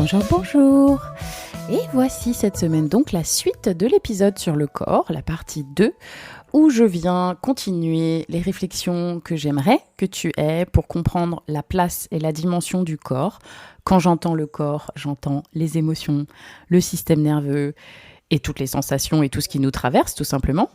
Bonjour, bonjour. Et voici cette semaine donc la suite de l'épisode sur le corps, la partie 2, où je viens continuer les réflexions que j'aimerais que tu aies pour comprendre la place et la dimension du corps. Quand j'entends le corps, j'entends les émotions, le système nerveux et toutes les sensations et tout ce qui nous traverse tout simplement.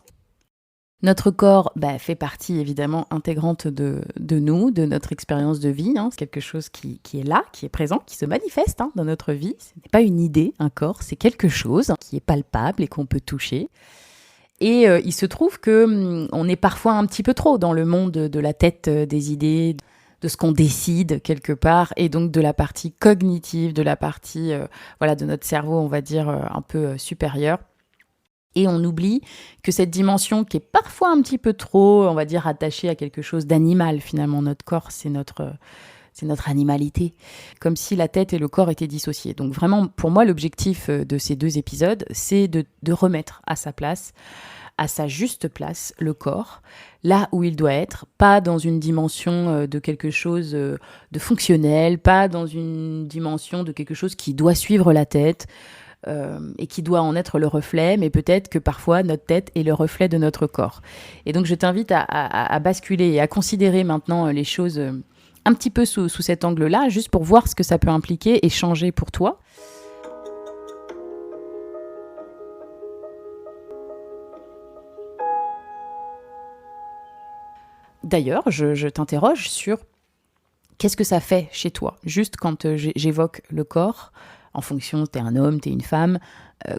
Notre corps fait partie évidemment intégrante de nous, de notre expérience de vie. C'est quelque chose qui est là, qui est présent, qui se manifeste dans notre vie. Ce n'est pas une idée, un corps, c'est quelque chose qui est palpable et qu'on peut toucher. Et il se trouve qu'on est parfois un petit peu trop dans le monde de la tête, des idées, de ce qu'on décide quelque part, et donc de la partie cognitive, de la partie de notre cerveau, on va dire, un peu supérieure. Et on oublie que cette dimension qui est parfois un petit peu trop, on va dire, attachée à quelque chose d'animal, finalement, notre corps, c'est notre animalité. Comme si la tête et le corps étaient dissociés. Donc vraiment, pour moi, l'objectif de ces 2 épisodes, c'est de remettre à sa place, à sa juste place, le corps, là où il doit être, pas dans une dimension de quelque chose de fonctionnel, pas dans une dimension de quelque chose qui doit suivre la tête, et qui doit en être le reflet, mais peut-être que parfois notre tête est le reflet de notre corps. Et donc je t'invite à basculer et à considérer maintenant les choses un petit peu sous cet angle-là, juste pour voir ce que ça peut impliquer et changer pour toi. D'ailleurs, je t'interroge sur qu'est-ce que ça fait chez toi, juste quand j'évoque le corps, en fonction, t'es un homme, t'es une femme,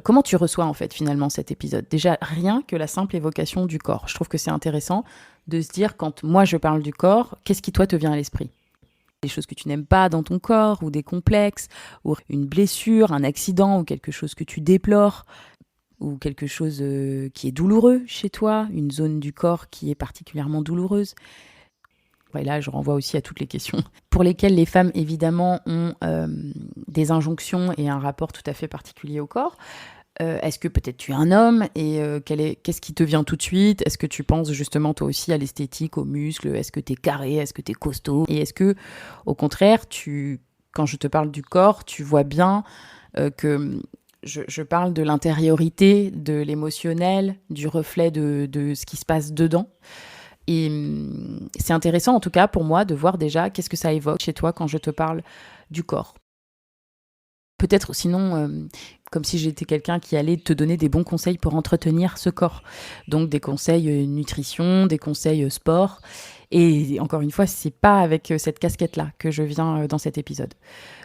comment tu reçois en fait finalement cet épisode ? Déjà, rien que la simple évocation du corps. Je trouve que c'est intéressant de se dire, quand moi je parle du corps, qu'est-ce qui toi te vient à l'esprit ? Des choses que tu n'aimes pas dans ton corps, ou des complexes, ou une blessure, un accident, ou quelque chose que tu déplores, ou quelque chose qui est douloureux chez toi, une zone du corps qui est particulièrement douloureuse. Et là, je renvoie aussi à toutes les questions pour lesquelles les femmes, évidemment, ont des injonctions et un rapport tout à fait particulier au corps. Est-ce que peut-être tu es un homme et qu'est-ce qui te vient tout de suite ? Est-ce que tu penses justement toi aussi à l'esthétique, aux muscles ? Est-ce que tu es carré ? Est-ce que tu es costaud ? Et est-ce que, au contraire, quand je te parle du corps, tu vois bien que je parle de l'intériorité, de l'émotionnel, du reflet de ce qui se passe dedans ? Et c'est intéressant, en tout cas, pour moi, de voir déjà qu'est-ce que ça évoque chez toi quand je te parle du corps. Peut-être, sinon, comme si j'étais quelqu'un qui allait te donner des bons conseils pour entretenir ce corps. Donc, des conseils nutrition, des conseils sport. Et encore une fois, c'est pas avec cette casquette-là que je viens dans cet épisode.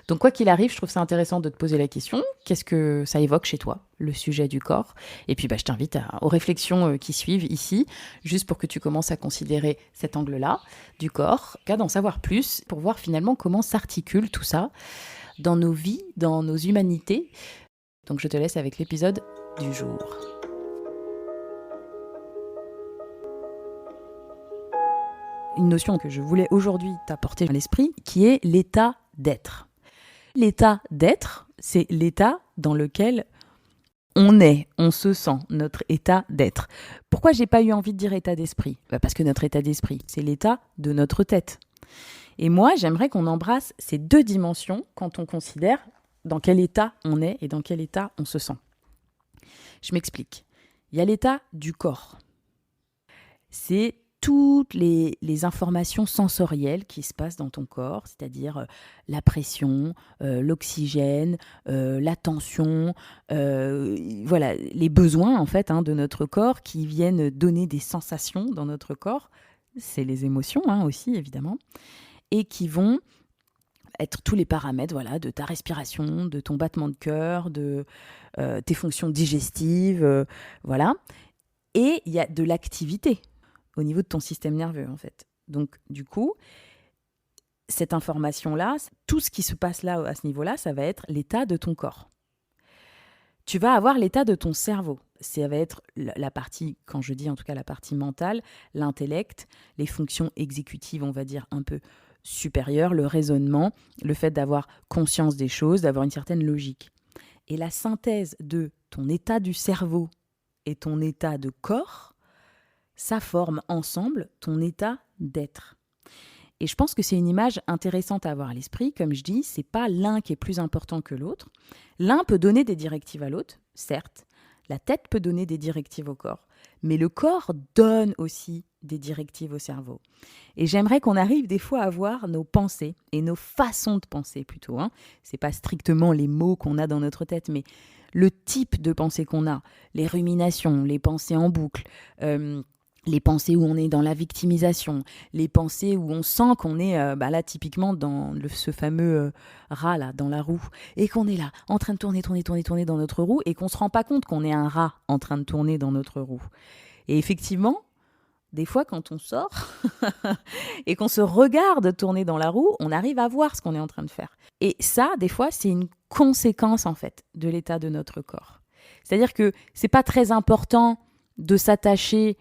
Donc, quoi qu'il arrive, je trouve ça intéressant de te poser la question. Qu'est-ce que ça évoque chez toi, le sujet du corps ? Et puis, je t'invite aux réflexions qui suivent ici, juste pour que tu commences à considérer cet angle-là du corps, qu'à d'en savoir plus, pour voir finalement comment s'articule tout ça dans nos vies, dans nos humanités. Donc, je te laisse avec l'épisode du jour. Une notion que je voulais aujourd'hui t'apporter à l'esprit, qui est l'état d'être. L'état d'être, c'est l'état dans lequel on est, on se sent, notre état d'être. Pourquoi j'ai pas eu envie de dire état d'esprit ? Parce que notre état d'esprit, c'est l'état de notre tête. Et moi, j'aimerais qu'on embrasse ces 2 dimensions quand on considère dans quel état on est et dans quel état on se sent. Je m'explique. Il y a l'état du corps. C'est toutes les informations sensorielles qui se passent dans ton corps, c'est-à-dire la pression, l'oxygène, la tension, les besoins en fait de notre corps qui viennent donner des sensations dans notre corps. C'est les émotions aussi évidemment, et qui vont être tous les paramètres de ta respiration, de ton battement de cœur, de tes fonctions digestives, Et il y a de l'activité au niveau de ton système nerveux, en fait. Donc, du coup, cette information-là, tout ce qui se passe là, à ce niveau-là, ça va être l'état de ton corps. Tu vas avoir l'état de ton cerveau. Ça va être la partie, quand je dis en tout cas la partie mentale, l'intellect, les fonctions exécutives, on va dire un peu supérieures, le raisonnement, le fait d'avoir conscience des choses, d'avoir une certaine logique. Et la synthèse de ton état du cerveau et ton état de corps, ça forme ensemble ton état d'être. Et je pense que c'est une image intéressante à avoir à l'esprit. Comme je dis, c'est pas l'un qui est plus important que l'autre. L'un peut donner des directives à l'autre, certes. La tête peut donner des directives au corps. Mais le corps donne aussi des directives au cerveau. Et j'aimerais qu'on arrive des fois à voir nos pensées et nos façons de penser plutôt. C'est pas strictement les mots qu'on a dans notre tête, mais le type de pensée qu'on a, les ruminations, les pensées en boucle, les pensées où on est dans la victimisation, les pensées où on sent qu'on est là typiquement dans ce fameux rat là, dans la roue, et qu'on est là en train de tourner dans notre roue, et qu'on se rend pas compte qu'on est un rat en train de tourner dans notre roue. Et effectivement, des fois quand on sort et qu'on se regarde tourner dans la roue, on arrive à voir ce qu'on est en train de faire. Et ça, des fois, c'est une conséquence en fait de l'état de notre corps. C'est-à-dire que c'est pas très important de s'attacher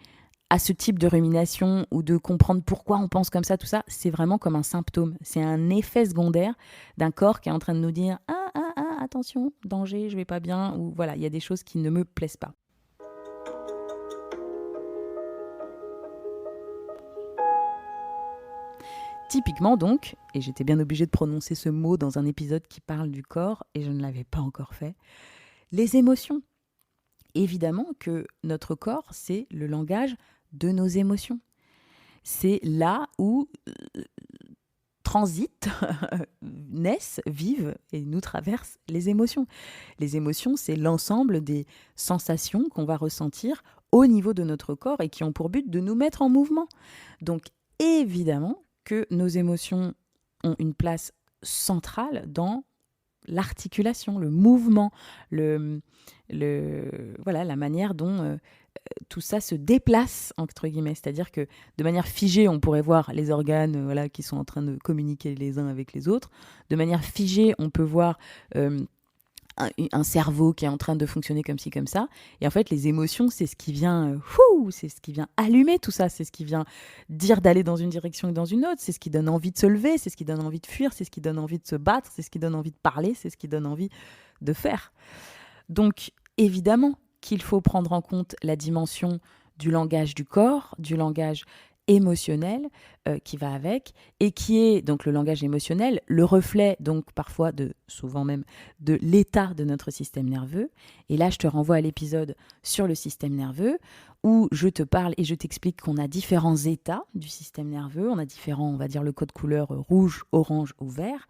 à ce type de rumination ou de comprendre pourquoi on pense comme ça, tout ça, c'est vraiment comme un symptôme. C'est un effet secondaire d'un corps qui est en train de nous dire « attention, danger, je vais pas bien » ou voilà, il y a des choses qui ne me plaisent pas. Typiquement donc, et j'étais bien obligée de prononcer ce mot dans un épisode qui parle du corps, et je ne l'avais pas encore fait, les émotions. Évidemment que notre corps, c'est le langage de nos émotions. C'est là où transitent, naissent, vivent et nous traversent les émotions. Les émotions, c'est l'ensemble des sensations qu'on va ressentir au niveau de notre corps et qui ont pour but de nous mettre en mouvement. Donc évidemment que nos émotions ont une place centrale dans l'articulation, le mouvement, la manière dont tout ça se déplace, entre guillemets. C'est-à-dire que de manière figée, on pourrait voir les organes qui sont en train de communiquer les uns avec les autres. De manière figée, on peut voir un cerveau qui est en train de fonctionner comme ci, comme ça. Et en fait, les émotions, c'est ce qui vient, c'est ce qui vient allumer tout ça. C'est ce qui vient dire d'aller dans une direction et dans une autre. C'est ce qui donne envie de se lever, c'est ce qui donne envie de fuir, c'est ce qui donne envie de se battre, c'est ce qui donne envie de parler, c'est ce qui donne envie de faire. Donc, évidemment qu'il faut prendre en compte la dimension du langage du corps, du langage émotionnel qui va avec, et qui est donc le langage émotionnel, le reflet donc parfois souvent même de l'état de notre système nerveux. Et là, je te renvoie à l'épisode sur le système nerveux où je te parle et je t'explique qu'on a différents états du système nerveux. On a différents, on va dire, le code couleur rouge, orange ou vert.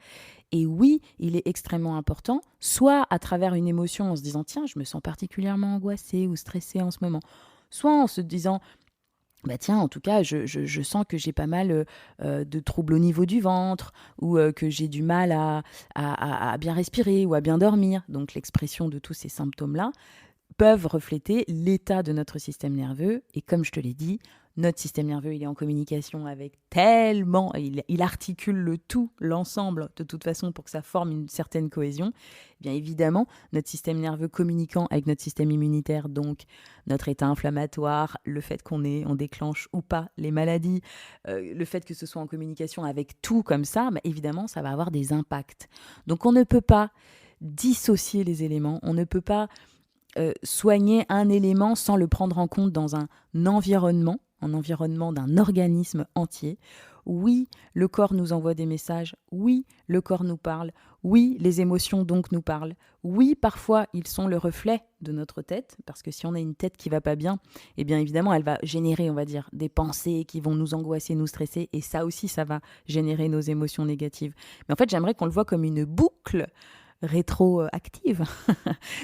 Et oui, il est extrêmement important, soit à travers une émotion en se disant « Tiens, je me sens particulièrement angoissée ou stressée en ce moment », soit en se disant « Tiens, en tout cas, je sens que j'ai pas mal de troubles au niveau du ventre ou que j'ai du mal à bien respirer ou à bien dormir. » Donc l'expression de tous ces symptômes-là peuvent refléter l'état de notre système nerveux. Et comme je te l'ai dit, notre système nerveux, il est en communication avec tellement, il articule le tout, l'ensemble, de toute façon, pour que ça forme une certaine cohésion. Bien évidemment, notre système nerveux communiquant avec notre système immunitaire, donc notre état inflammatoire, le fait on déclenche ou pas les maladies, le fait que ce soit en communication avec tout comme ça, évidemment, ça va avoir des impacts. Donc on ne peut pas dissocier les éléments, on ne peut pas soigner un élément sans le prendre en compte dans un environnement d'un organisme entier. Oui, le corps nous envoie des messages. Oui, le corps nous parle. Oui, les émotions donc nous parlent. Oui, parfois, ils sont le reflet de notre tête, parce que si on a une tête qui va pas bien, eh bien évidemment, elle va générer, on va dire, des pensées qui vont nous angoisser, nous stresser, et ça aussi, ça va générer nos émotions négatives. Mais en fait, j'aimerais qu'on le voit comme une boucle rétroactive,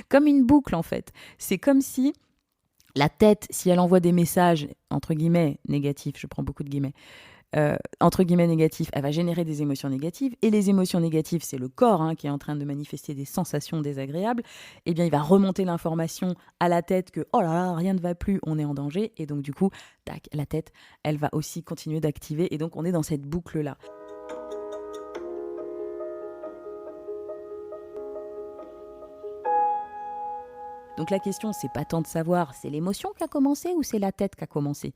comme une boucle en fait. C'est comme si la tête, si elle envoie des messages, entre guillemets, négatifs, je prends beaucoup de guillemets, entre guillemets négatifs, elle va générer des émotions négatives, et les émotions négatives, c'est le corps qui est en train de manifester des sensations désagréables, et bien il va remonter l'information à la tête que oh là là, rien ne va plus, on est en danger, et donc du coup, tac, la tête, elle va aussi continuer d'activer, et donc on est dans cette boucle-là. Donc la question, c'est pas tant de savoir, c'est l'émotion qui a commencé ou c'est la tête qui a commencé.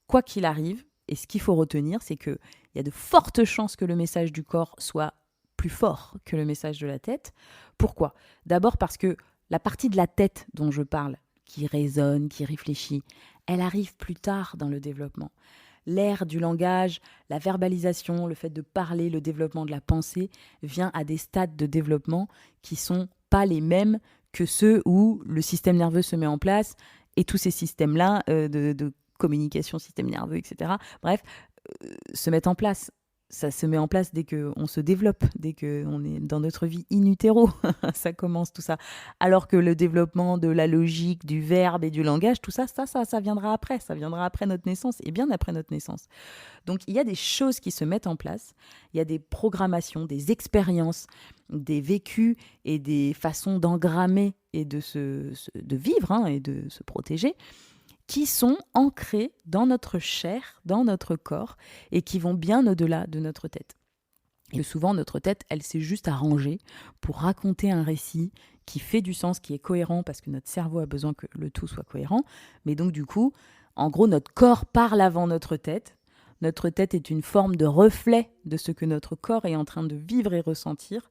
Quoi qu'il arrive, et ce qu'il faut retenir, c'est qu'il y a de fortes chances que le message du corps soit plus fort que le message de la tête. Pourquoi ? D'abord parce que la partie de la tête dont je parle, qui raisonne, qui réfléchit, elle arrive plus tard dans le développement. l'ère du langage, la verbalisation, le fait de parler, le développement de la pensée vient à des stades de développement qui sont pas les mêmes que ceux où le système nerveux se met en place et tous ces systèmes-là de communication, système nerveux, etc., bref, se mettent en place. Ça se met en place dès qu'on se développe, dès qu'on est dans notre vie in utero. Ça commence tout ça. Alors que le développement de la logique, du verbe et du langage, tout ça, ça viendra après. Ça viendra après notre naissance et bien après notre naissance. Donc il y a des choses qui se mettent en place. Il y a des programmations, des expériences, des vécus et des façons d'engrammer et de vivre et de se protéger qui sont ancrés dans notre chair, dans notre corps, et qui vont bien au-delà de notre tête. Et souvent, notre tête, elle s'est juste arrangée pour raconter un récit qui fait du sens, qui est cohérent, parce que notre cerveau a besoin que le tout soit cohérent. Mais donc, du coup, en gros, notre corps parle avant notre tête. Notre tête est une forme de reflet de ce que notre corps est en train de vivre et ressentir.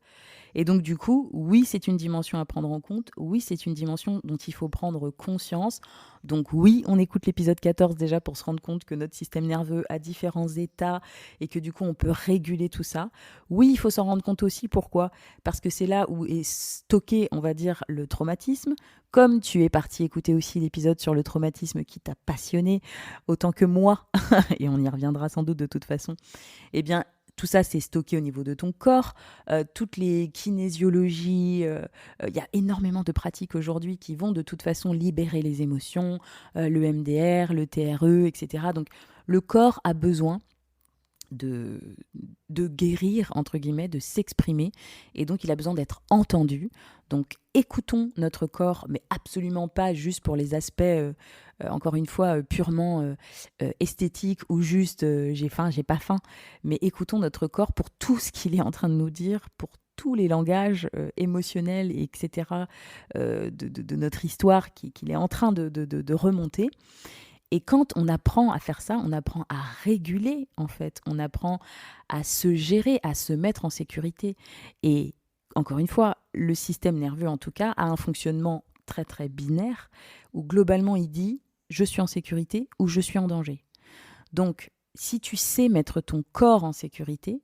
Et donc, du coup, oui, c'est une dimension à prendre en compte. Oui, c'est une dimension dont il faut prendre conscience. Donc, oui, on écoute l'épisode 14 déjà pour se rendre compte que notre système nerveux a différents états et que du coup, on peut réguler tout ça. Oui, il faut s'en rendre compte aussi. Pourquoi ? Parce que c'est là où est stocké, on va dire, le traumatisme. Comme tu es parti écouter aussi l'épisode sur le traumatisme qui t'a passionné autant que moi, et on y reviendra sans doute de toute façon, eh bien, tout ça, c'est stocké au niveau de ton corps. Toutes les kinésiologies, il y a énormément de pratiques aujourd'hui qui vont de toute façon libérer les émotions, le MDR, le TRE, etc. Donc, le corps a besoin de guérir, entre guillemets, de s'exprimer. Et donc, il a besoin d'être entendu. Donc, écoutons notre corps, mais absolument pas juste pour les aspects, encore une fois, purement esthétiques ou juste j'ai faim, j'ai pas faim. Mais écoutons notre corps pour tout ce qu'il est en train de nous dire, pour tous les langages émotionnels, etc., de notre histoire qu'il est en train de remonter. Et quand on apprend à faire ça, on apprend à réguler, en fait. On apprend à se gérer, à se mettre en sécurité. Et encore une fois, le système nerveux, en tout cas, a un fonctionnement très, très binaire, où globalement, il dit « je suis en sécurité » ou « je suis en danger ». Donc, si tu sais mettre ton corps en sécurité,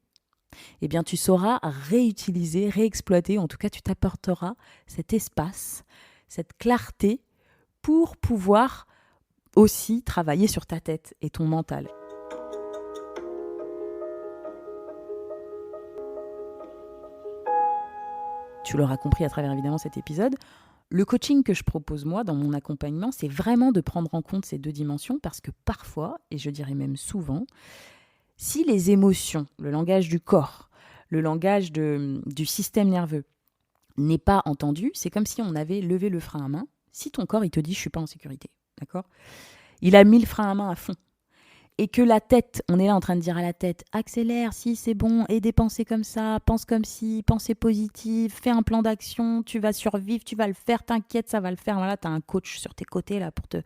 eh bien, tu sauras réutiliser, réexploiter, en tout cas, tu t'apporteras cet espace, cette clarté pour pouvoir aussi travailler sur ta tête et ton mental. Tu l'auras compris à travers évidemment cet épisode. Le coaching que je propose moi dans mon accompagnement, c'est vraiment de prendre en compte ces deux dimensions parce que parfois, et je dirais même souvent, si les émotions, le langage du corps, le langage du système nerveux n'est pas entendu, c'est comme si on avait levé le frein à main. Si ton corps, il te dit « je suis pas en sécurité », d'accord ? Il a mis le frein à main à fond. Et que la tête, on est là en train de dire à la tête, accélère, si c'est bon, et des pensées comme ça, pense comme si, pensée positive, fais un plan d'action, tu vas survivre, tu vas le faire, t'inquiète, ça va le faire. Voilà, tu as un coach sur tes côtés là pour te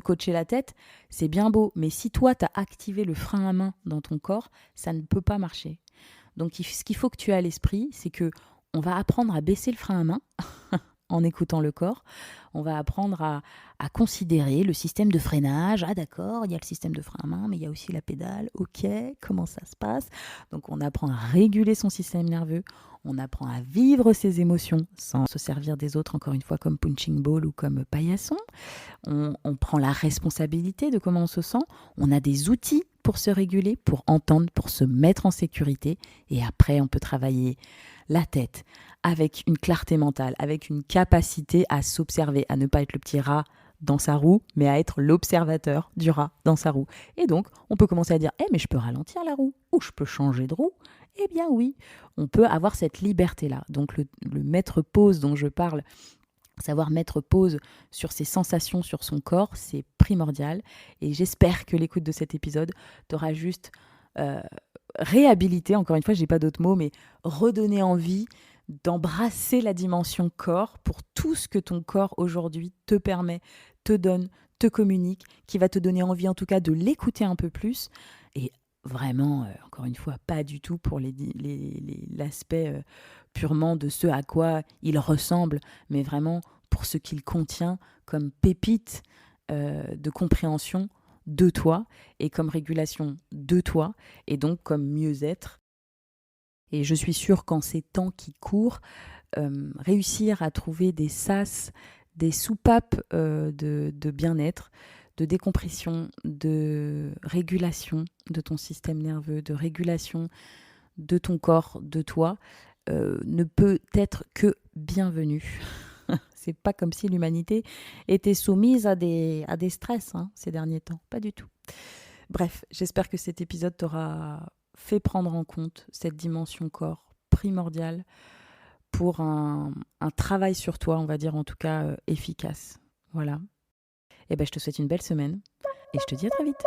coacher la tête. C'est bien beau, mais si toi, tu as activé le frein à main dans ton corps, ça ne peut pas marcher. Donc, ce qu'il faut que tu aies à l'esprit, c'est que on va apprendre à baisser le frein à main en écoutant le corps. On va apprendre à considérer le système de freinage. Ah d'accord, il y a le système de frein à main, mais il y a aussi la pédale. Ok, comment ça se passe ? Donc on apprend à réguler son système nerveux. On apprend à vivre ses émotions sans se servir des autres, encore une fois, comme punching ball ou comme paillasson. On prend la responsabilité de comment on se sent. On a des outils pour se réguler, pour entendre, pour se mettre en sécurité. Et après, on peut travailler la tête avec une clarté mentale, avec une capacité à s'observer, à ne pas être le petit rat dans sa roue, mais à être l'observateur du rat dans sa roue. Et donc, on peut commencer à dire « mais je peux ralentir la roue, ou je peux changer de roue ». Eh bien oui, on peut avoir cette liberté-là. Donc le mettre pause dont je parle, savoir mettre pause sur ses sensations, sur son corps, c'est primordial. Et j'espère que l'écoute de cet épisode t'aura juste réhabilité, encore une fois, je n'ai pas d'autres mots, mais redonner envie d'embrasser la dimension corps pour tout ce que ton corps aujourd'hui te permet, te donne, te communique, qui va te donner envie en tout cas de l'écouter un peu plus. Et vraiment, encore une fois, pas du tout pour l'aspect purement de ce à quoi il ressemble, mais vraiment pour ce qu'il contient comme pépite de compréhension de toi et comme régulation de toi et donc comme mieux-être. Et je suis sûre qu'en ces temps qui courent, réussir à trouver des sas, des soupapes de bien-être, de décompression, de régulation de ton système nerveux, de régulation de ton corps, de toi, ne peut être que bienvenu. C'est pas comme si l'humanité était soumise à des stress ces derniers temps, pas du tout. Bref, j'espère que cet épisode t'aura fait prendre en compte cette dimension corps primordiale pour un travail sur toi, on va dire en tout cas efficace. Voilà. Et ben je te souhaite une belle semaine et je te dis à très vite.